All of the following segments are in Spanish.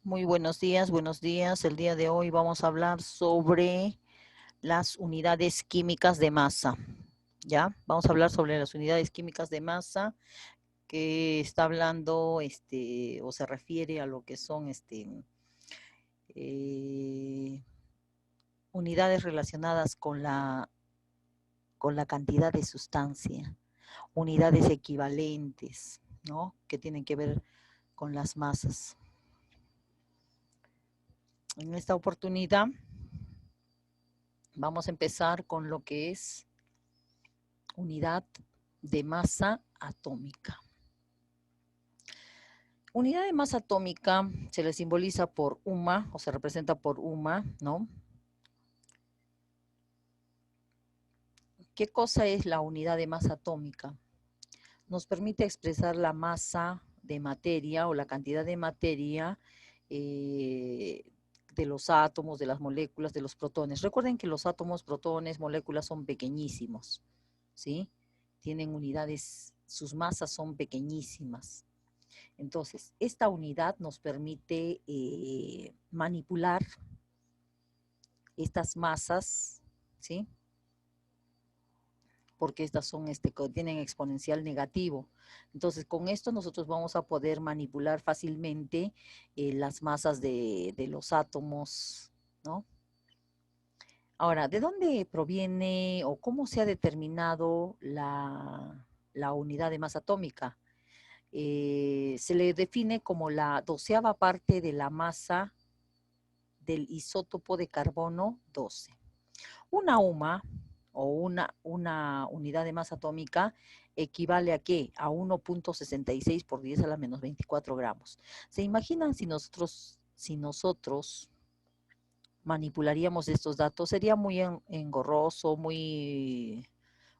Muy buenos días, buenos días. El día de hoy vamos a hablar sobre las unidades químicas de masa. ¿Ya? Vamos a hablar sobre las unidades químicas de masa que está hablando, o se refiere a lo que son, eh, unidades relacionadas con la cantidad de sustancia, unidades equivalentes, ¿no? Que tienen que ver con las masas. En esta oportunidad vamos a empezar con lo que es unidad de masa atómica. Unidad de masa atómica se le simboliza por UMA o se representa por UMA, ¿no? ¿Qué cosa es la unidad de masa atómica? Nos permite expresar la masa de materia o la cantidad de materia de los átomos, de las moléculas, de los protones. Recuerden que los átomos, protones, moléculas son pequeñísimos, ¿sí? Tienen unidades, sus masas son pequeñísimas. Entonces, esta unidad nos permite manipular estas masas, ¿sí? Porque estas son, tienen exponencial negativo. Entonces, con esto nosotros vamos a poder manipular fácilmente las masas de los átomos, ¿no? Ahora, ¿de dónde proviene o cómo se ha determinado la unidad de masa atómica? Se le define como la 12ª parte de la masa del isótopo de carbono 12. Una UMA o una unidad de masa atómica equivale a ¿qué? A 1.66 por 10 a la menos 24 gramos. ¿Se imaginan si nosotros manipularíamos estos datos? Sería muy engorroso, muy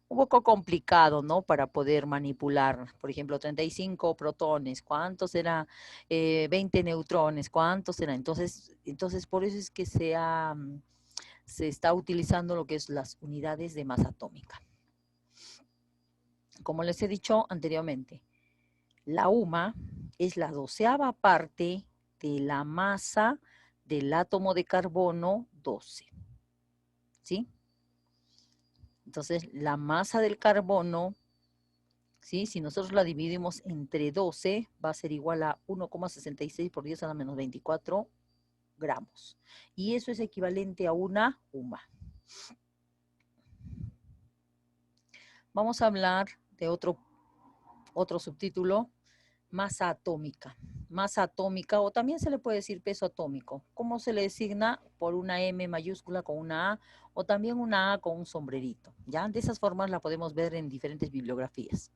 un poco complicado, ¿no? Para poder manipular, por ejemplo, 35 protones, ¿cuántos será? 20 neutrones, ¿cuántos será? Entonces, por eso es que se está utilizando lo que es las unidades de masa atómica. Como les he dicho anteriormente, la UMA es la 12ª parte de la masa del átomo de carbono 12, ¿sí? Entonces, la masa del carbono, ¿sí? Si nosotros la dividimos entre 12, va a ser igual a 1,66 por 10 a la menos 24 gramos. Y eso es equivalente a una UMA. Vamos a hablar de otro subtítulo, masa atómica. Masa atómica, o también se le puede decir peso atómico. ¿Cómo se le designa? Por una M mayúscula con una A, o también una A con un sombrerito. ¿Ya? De esas formas la podemos ver en diferentes bibliografías.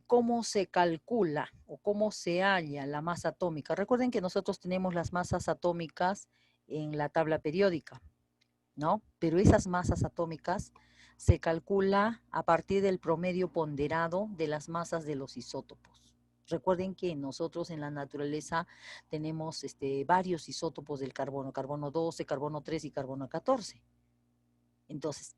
¿Cómo se calcula o cómo se halla la masa atómica? Recuerden que nosotros tenemos las masas atómicas en la tabla periódica, ¿no? Pero esas masas atómicas se calcula a partir del promedio ponderado de las masas de los isótopos. Recuerden que nosotros en la naturaleza tenemos varios isótopos del carbono, carbono 12, carbono 3 y carbono 14. Entonces,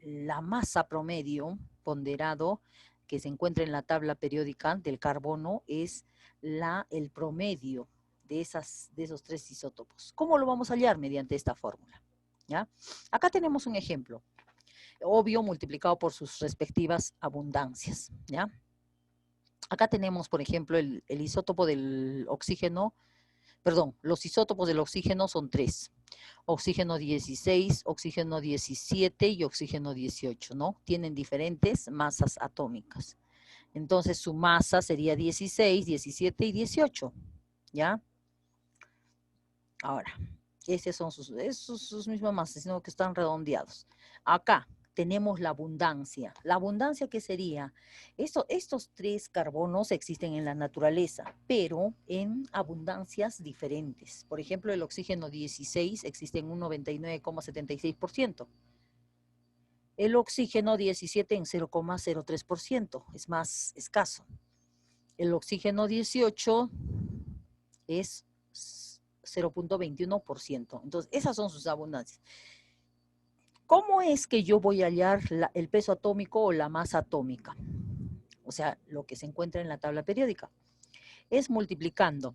la masa promedio ponderado que se encuentra en la tabla periódica del carbono es el promedio de esos 3 isótopos. ¿Cómo lo vamos a hallar? Mediante esta fórmula. ¿Ya? Acá tenemos un ejemplo, obvio multiplicado por sus respectivas abundancias. ¿Ya? Acá tenemos, por ejemplo, el isótopo del oxígeno, perdón, los isótopos del oxígeno son 3. Oxígeno 16, oxígeno 17 y oxígeno 18, ¿no? Tienen diferentes masas atómicas. Entonces su masa sería 16, 17 y 18, ¿ya? Ahora, esas son sus mismas masas, sino que están redondeados. Acá tenemos la abundancia. ¿La abundancia qué sería? Estos 3 carbonos existen en la naturaleza, pero en abundancias diferentes. Por ejemplo, el oxígeno 16 existe en un 99,76%. El oxígeno 17 en 0,03%, es más escaso. El oxígeno 18 es 0,21%. Entonces, esas son sus abundancias. ¿Cómo es que yo voy a hallar el peso atómico o la masa atómica? O sea, lo que se encuentra en la tabla periódica. es multiplicando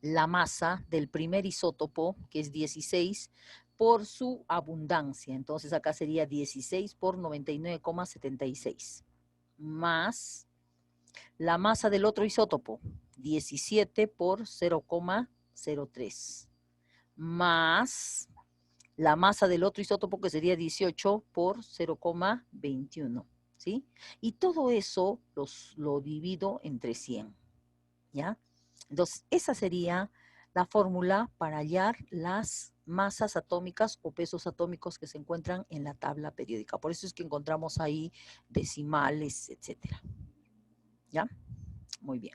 la masa del primer isótopo, que es 16, por su abundancia. Entonces acá sería 16 por 99,76, más la masa del otro isótopo, 17 por 0,03, más la masa del otro isótopo, que sería 18 por 0,21, ¿sí? Y todo eso lo divido entre 100, ¿ya? Entonces, esa sería la fórmula para hallar las masas atómicas o pesos atómicos que se encuentran en la tabla periódica. Por eso es que encontramos ahí decimales, etcétera. ¿Ya? Muy bien.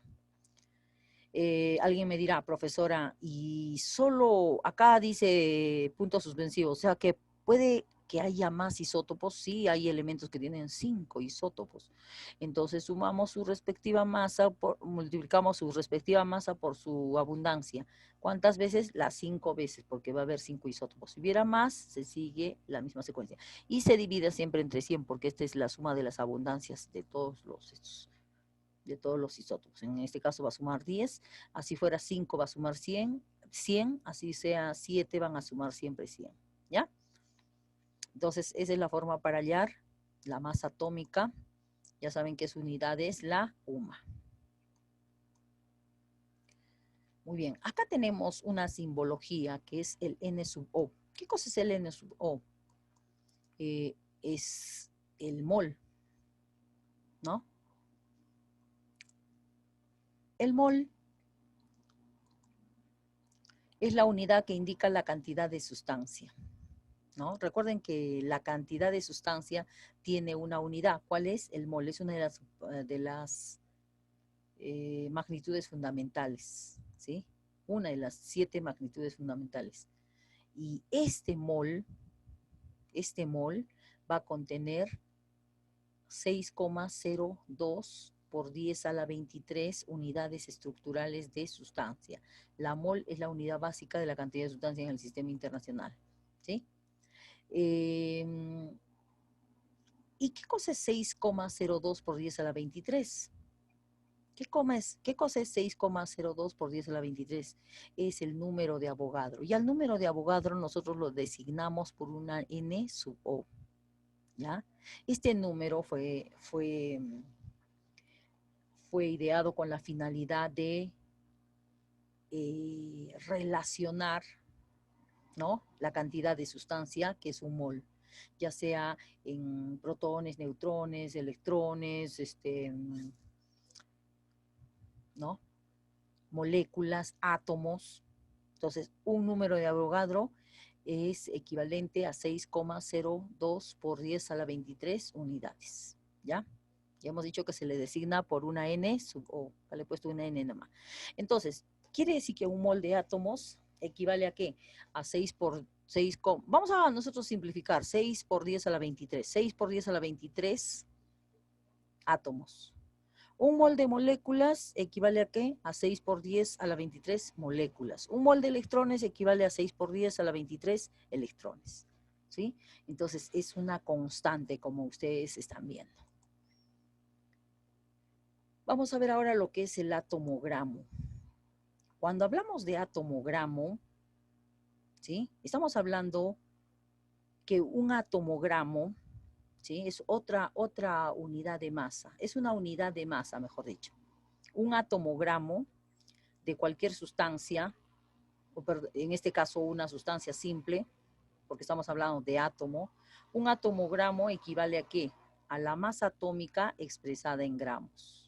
Alguien me dirá, profesora, y solo acá dice puntos suspensivos, o sea que puede que haya más isótopos. Sí, hay elementos que tienen 5 isótopos. Entonces sumamos su respectiva masa, multiplicamos su respectiva masa por su abundancia. ¿Cuántas veces? Las 5 veces, porque va a haber 5 isótopos. Si hubiera más, se sigue la misma secuencia. Y se divide siempre entre 100, porque esta es la suma de las abundancias de todos los isótopos. En este caso va a sumar 10, así fuera 5 va a sumar 100, así sea 7 van a sumar siempre 100, ¿ya? Entonces esa es la forma para hallar la masa atómica. Ya saben que su unidad es la UMA. Muy bien, acá tenemos una simbología que es el N sub O. ¿Qué cosa es el N sub O? Es el mol, ¿no? El mol es la unidad que indica la cantidad de sustancia, ¿no? Recuerden que la cantidad de sustancia tiene una unidad. ¿Cuál es? El mol. Es una de las magnitudes fundamentales, ¿sí? Una de las 7 magnitudes fundamentales. Y este mol va a contener 6,02 por 10 a la 23 unidades estructurales de sustancia. La mol es la unidad básica de la cantidad de sustancia en el sistema internacional, ¿sí? ¿Y qué cosa es 6,02 por 10 a la 23? ¿Qué cosa es 6,02 por 10 a la 23? Es el número de Avogadro. Y al número de Avogadro nosotros lo designamos por una N sub O, ¿ya? Este número fue ideado con la finalidad de relacionar, ¿no?, la cantidad de sustancia, que es un mol, ya sea en protones, neutrones, electrones, ¿no?, moléculas, átomos. Entonces, un número de Avogadro es equivalente a 6,02 por 10 a la 23 unidades, ¿ya? Ya hemos dicho que se le designa por una N sub O, le he puesto una N nomás. Entonces, quiere decir que un mol de átomos equivale a ¿qué? A 6 por 6, vamos a nosotros simplificar, 6 por 10 a la 23, 6 por 10 a la 23 átomos. Un mol de moléculas equivale a ¿qué? A 6 por 10 a la 23 moléculas. Un mol de electrones equivale a 6 por 10 a la 23 electrones, ¿sí? Entonces, es una constante, como ustedes están viendo. Vamos a ver ahora lo que es el atomogramo. Cuando hablamos de atomogramo, ¿sí?, estamos hablando que un atomogramo, ¿sí?, es otra unidad de masa. Es una unidad de masa, mejor dicho. Un atomogramo de cualquier sustancia, en este caso una sustancia simple, porque estamos hablando de átomo, un atomogramo equivale a ¿qué? A la masa atómica expresada en gramos.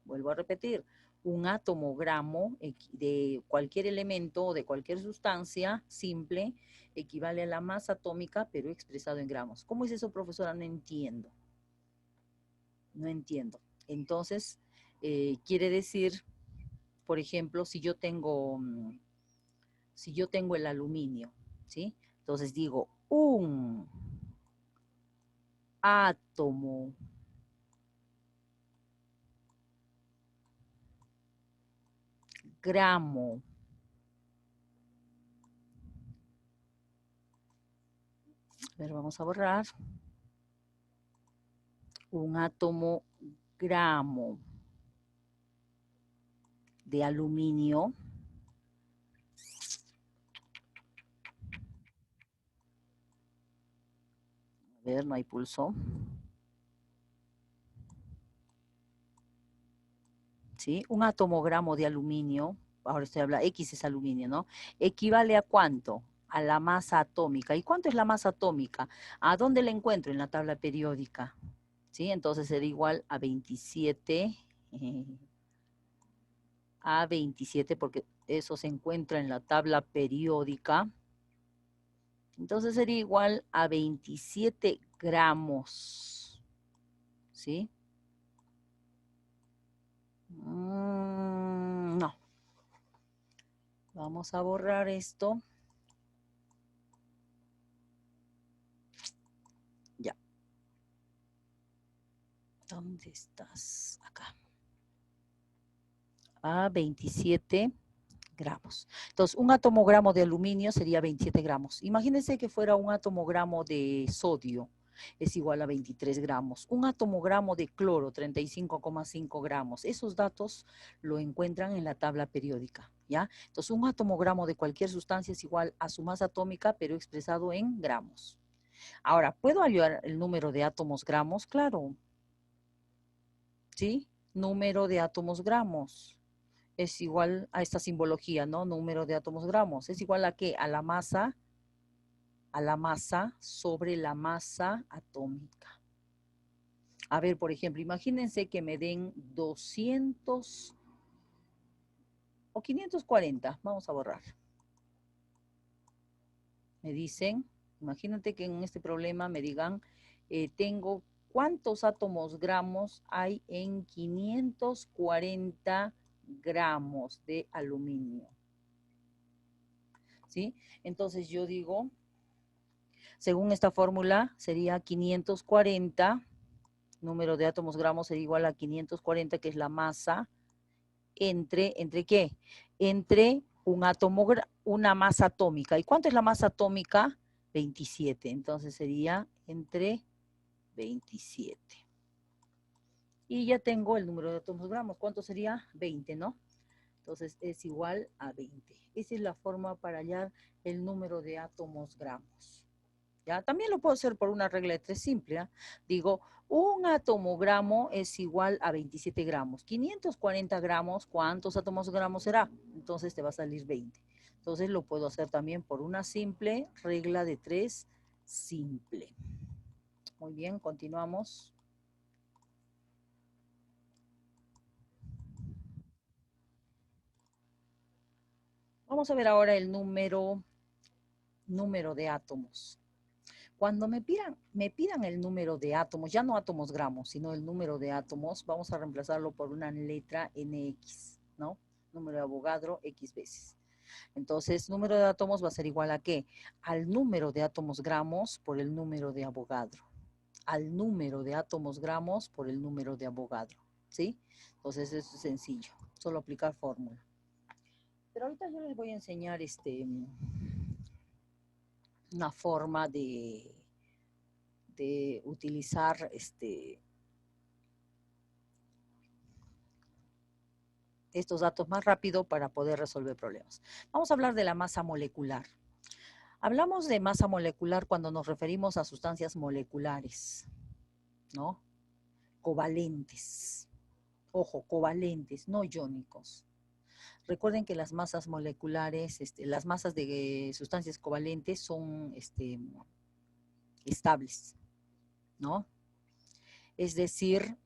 Vuelvo a repetir, un atomogramo de cualquier elemento o de cualquier sustancia simple equivale a la masa atómica, pero expresado en gramos. ¿Cómo es eso, profesora? No entiendo. No entiendo. Entonces, quiere decir, por ejemplo, si yo tengo el aluminio, ¿sí? Entonces digo, un átomo gramo a ver, vamos a borrar, un átomo gramo de aluminio. A ver, no hay pulso. ¿Sí? Un atomogramo de aluminio, ahora estoy hablando, X es aluminio, ¿no? ¿Equivale a cuánto? A la masa atómica. ¿Y cuánto es la masa atómica? ¿A dónde la encuentro? En la tabla periódica. ¿Sí? Entonces será igual a 27, a 27, porque eso se encuentra en la tabla periódica. Entonces sería igual a 27 gramos. ¿Sí? No. Vamos a borrar esto. Ya. ¿Dónde estás? Acá. A 27 gramos. Entonces, un atomogramo de aluminio sería 27 gramos. Imagínense que fuera un atomogramo de sodio, es igual a 23 gramos. Un atomogramo de cloro, 35,5 gramos. Esos datos lo encuentran en la tabla periódica, ¿ya? Entonces, un atomogramo de cualquier sustancia es igual a su masa atómica, pero expresado en gramos. Ahora, ¿puedo hallar el número de átomos gramos? Claro. ¿Sí? Número de átomos gramos es igual a esta simbología, ¿no? Número de átomos gramos. ¿Es igual a qué? A la masa sobre la masa atómica. A ver, por ejemplo, imagínense que me den 200 o 540. Vamos a borrar. Me dicen, imagínate que en este problema me digan, tengo cuántos átomos gramos hay en 540 gramos de aluminio. ¿Sí? Entonces yo digo, según esta fórmula, sería 540, número de átomos gramos sería igual a 540, que es la masa, ¿entre qué? Entre un átomo, una masa atómica. ¿Y cuánto es la masa atómica? 27. Entonces sería entre 27. Y ya tengo el número de átomos gramos. ¿Cuánto sería? 20, ¿no? Entonces es igual a 20. Esa es la forma para hallar el número de átomos gramos. ¿Ya? También lo puedo hacer por una regla de tres simple. ¿Ya? Digo, un atomogramo es igual a 27 gramos. 540 gramos, ¿cuántos átomos gramos será? Entonces te va a salir 20. Entonces lo puedo hacer también por una simple regla de tres simple. Muy bien, continuamos. Vamos a ver ahora el número de átomos. Cuando me pidan el número de átomos, ya no átomos gramos, sino el número de átomos, vamos a reemplazarlo por una letra NX, ¿no? Número de Avogadro X veces. Entonces, número de átomos va a ser igual a ¿qué? Al número de átomos gramos por el número de Avogadro. Al número de átomos gramos por el número de Avogadro, ¿sí? Entonces, eso es sencillo, solo aplicar fórmula. Pero ahorita yo les voy a enseñar una forma de utilizar estos datos más rápido para poder resolver problemas. Vamos a hablar de la masa molecular. Hablamos de masa molecular cuando nos referimos a sustancias moleculares, ¿no? Covalentes. Ojo, covalentes, no iónicos. Recuerden que las masas moleculares, las masas de sustancias covalentes son estables, ¿no? Es decir,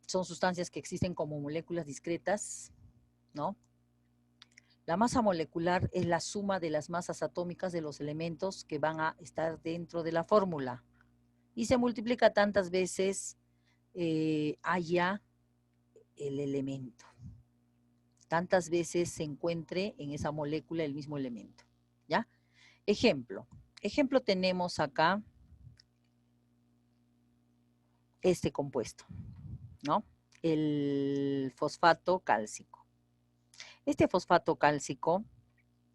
son sustancias que existen como moléculas discretas, ¿no? La masa molecular es la suma de las masas atómicas de los elementos que van a estar dentro de la fórmula y se multiplica tantas veces haya el elemento. Tantas veces se encuentre en esa molécula el mismo elemento. ¿Ya? Ejemplo tenemos acá este compuesto, ¿no? El fosfato cálcico. Este fosfato cálcico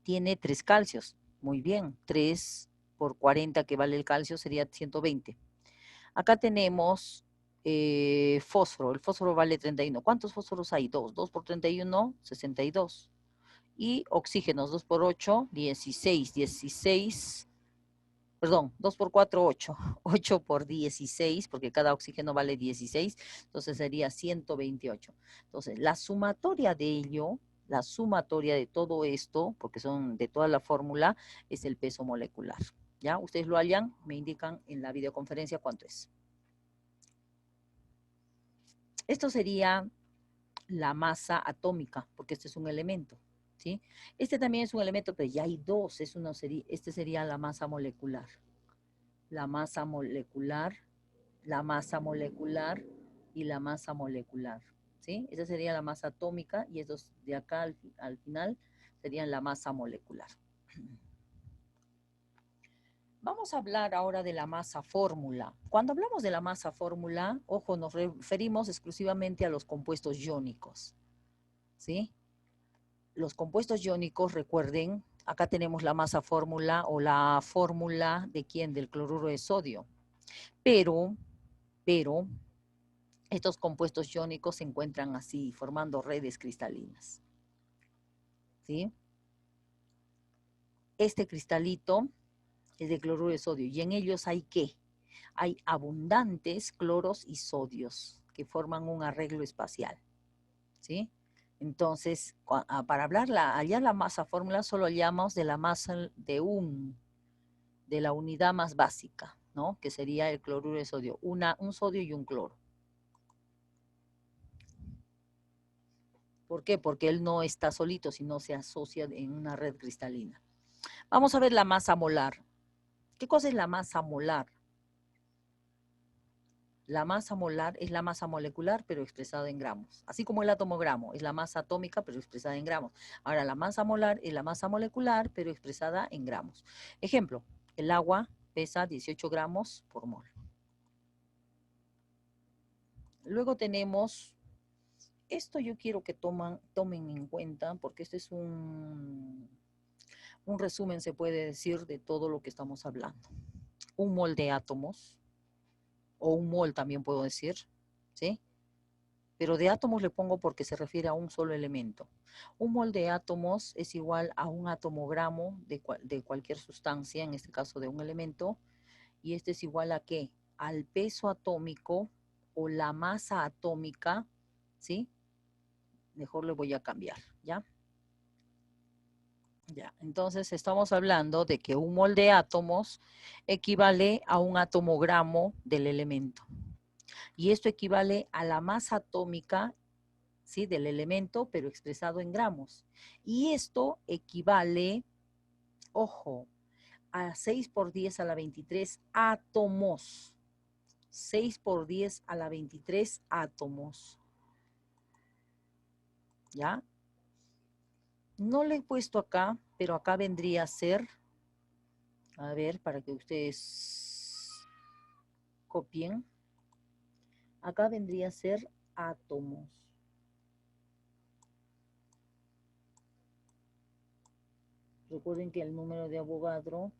tiene 3 calcios. Muy bien, 3 por 40 que vale el calcio sería 120. Acá tenemos fósforo. El fósforo vale 31. ¿Cuántos fósforos hay? 2. 2 por 31, 62. Y oxígenos, 2 por 8, 16. 16, perdón, 2 por 4, 8. 8 por 16, porque cada oxígeno vale 16. Entonces sería 128. Entonces, la sumatoria de ello, la sumatoria de todo esto, porque son de toda la fórmula, es el peso molecular. ¿Ya? Ustedes lo hallan, me indican en la videoconferencia cuánto es. Esto sería la masa atómica, porque este es un elemento, ¿sí? Este también es un elemento, pero ya hay dos, este sería la masa molecular. La masa molecular, la masa molecular y la masa molecular, ¿sí? Esa sería la masa atómica y estos de acá al final serían la masa molecular. Vamos a hablar ahora de la masa fórmula. Cuando hablamos de la masa fórmula, ojo, nos referimos exclusivamente a los compuestos iónicos, ¿sí? Los compuestos iónicos, recuerden, acá tenemos la masa fórmula o la fórmula de quién, del cloruro de sodio. Pero, estos compuestos iónicos se encuentran así, formando redes cristalinas, ¿sí? Este cristalito es de cloruro de sodio y en ellos hay ¿qué? Hay abundantes cloros y sodios que forman un arreglo espacial, ¿sí? Entonces, para hallar la masa fórmula, solo hallamos de la masa de la unidad más básica, ¿no? Que sería el cloruro de sodio, un sodio y un cloro. ¿Por qué? Porque él no está solito, sino se asocia en una red cristalina. Vamos a ver la masa molar. ¿Qué cosa es la masa molar? La masa molar es la masa molecular, pero expresada en gramos. Así como el átomo gramo es la masa atómica, pero expresada en gramos. Ahora, la masa molar es la masa molecular, pero expresada en gramos. Ejemplo, el agua pesa 18 gramos por mol. Luego tenemos, esto yo quiero que tomen en cuenta, porque este es un resumen, se puede decir, de todo lo que estamos hablando. Un mol de átomos, o un mol también puedo decir, ¿sí? Pero de átomos le pongo porque se refiere a un solo elemento. Un mol de átomos es igual a un atomogramo de cualquier sustancia, en este caso de un elemento, y este es igual a ¿qué? Al peso atómico o la masa atómica, ¿sí? Mejor le voy a cambiar, ¿ya? Ya, entonces estamos hablando de que un mol de átomos equivale a un atomogramo del elemento. Y esto equivale a la masa atómica, ¿sí? Del elemento, pero expresado en gramos. Y esto equivale, ojo, a 6 por 10 a la 23 átomos. 6 por 10 a la 23 átomos. ¿Ya? No le he puesto acá, pero acá vendría a ser, a ver, para que ustedes copien. Acá vendría a ser átomos. Recuerden que el número de Avogadro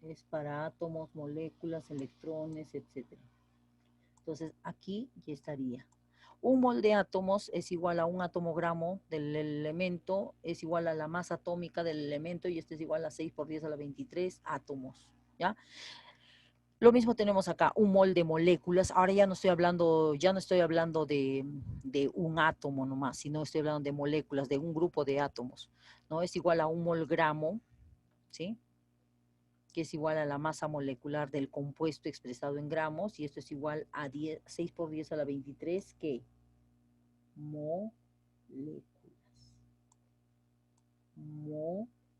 es para átomos, moléculas, electrones, etc. Entonces, aquí ya estaría. Un mol de átomos es igual a un atomogramo del elemento, es igual a la masa atómica del elemento, y este es igual a 6 por 10 a la 23 átomos, ¿ya? Lo mismo tenemos acá, un mol de moléculas. Ahora ya no estoy hablando de un átomo nomás, sino estoy hablando de moléculas, de un grupo de átomos, ¿no? Es igual a un mol gramo, ¿sí? Que es igual a la masa molecular del compuesto expresado en gramos, y esto es igual a 6 por 10 a la 23, ¿qué? Moléculas. Moléculas.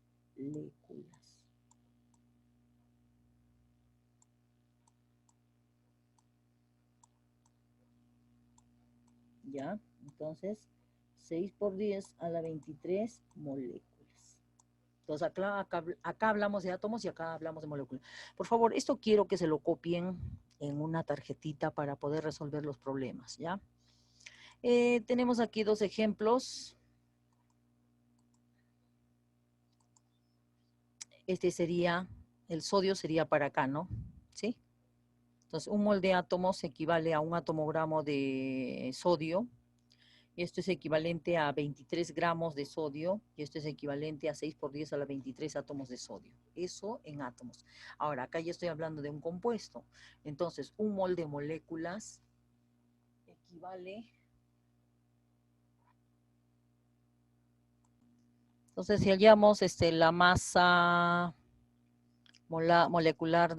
¿Ya? Entonces, 6 por 10 a la 23 moléculas. Entonces, acá hablamos de átomos y acá hablamos de moléculas. Por favor, esto quiero que se lo copien en una tarjetita para poder resolver los problemas, ¿ya? Tenemos aquí dos ejemplos. Este sería, el sodio sería para acá, ¿no? ¿Sí? Entonces, un mol de átomos equivale a un atomogramo de sodio, y esto es equivalente a 23 gramos de sodio, y esto es equivalente a 6 por 10 a la 23 átomos de sodio. Eso en átomos. Ahora, acá ya estoy hablando de un compuesto. Entonces, un mol de moléculas equivale... Entonces, si hallamos la masa molecular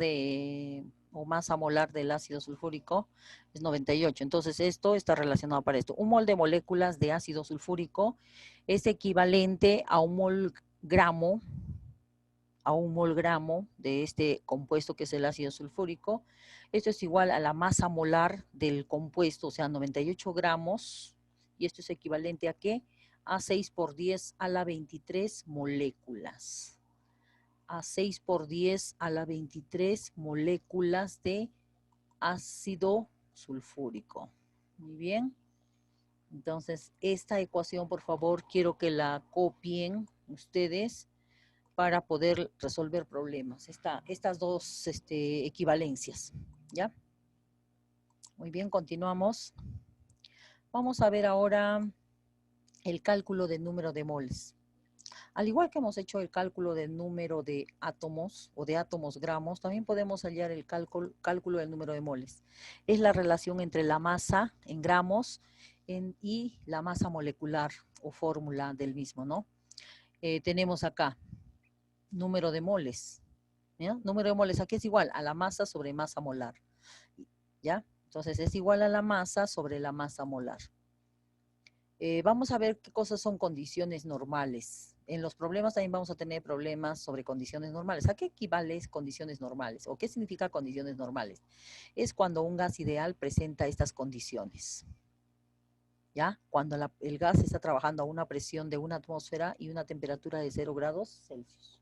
o masa molar del ácido sulfúrico, es 98. Entonces, esto está relacionado para esto. Un mol de moléculas de ácido sulfúrico es equivalente a un mol gramo de este compuesto que es el ácido sulfúrico. Esto es igual a la masa molar del compuesto, o sea, 98 gramos, y esto es equivalente a ¿qué? A 6 por 10 a la 23 moléculas. A 6 por 10 a la 23 moléculas de ácido sulfúrico. Muy bien. Entonces, esta ecuación, por favor, quiero que la copien ustedes para poder resolver problemas. Estas dos equivalencias, ¿ya? Muy bien, continuamos. Vamos a ver ahora el cálculo del número de moles. Al igual que hemos hecho el cálculo del número de átomos o de átomos gramos, también podemos hallar el cálculo del número de moles. Es la relación entre la masa en gramos y la masa molecular o fórmula del mismo, ¿no? Tenemos acá número de moles, ¿ya? Número de moles aquí es igual a la masa sobre masa molar, ¿ya? Entonces es igual a la masa sobre la masa molar. Vamos a ver qué cosas son condiciones normales. En los problemas también vamos a tener problemas sobre condiciones normales. ¿A qué equivalen condiciones normales? ¿O qué significa condiciones normales? Es cuando un gas ideal presenta estas condiciones. ¿Ya? Cuando el gas está trabajando a una presión de 1 atmósfera y una temperatura de 0 grados Celsius.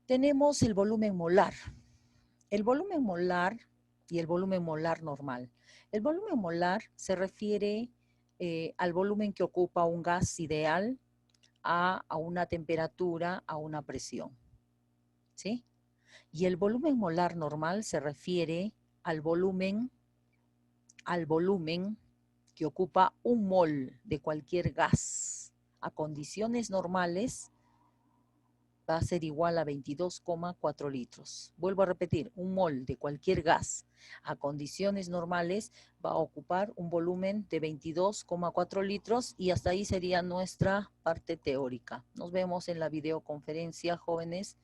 Tenemos el volumen molar. El volumen molar y el volumen molar normal. El volumen molar se refiere al volumen que ocupa un gas ideal a una temperatura, a una presión. ¿Sí? Y el volumen molar normal se refiere al volumen que ocupa un mol de cualquier gas a condiciones normales va a ser igual a 22,4 litros. Vuelvo a repetir, un mol de cualquier gas a condiciones normales va a ocupar un volumen de 22,4 litros y hasta ahí sería nuestra parte teórica. Nos vemos en la videoconferencia, jóvenes.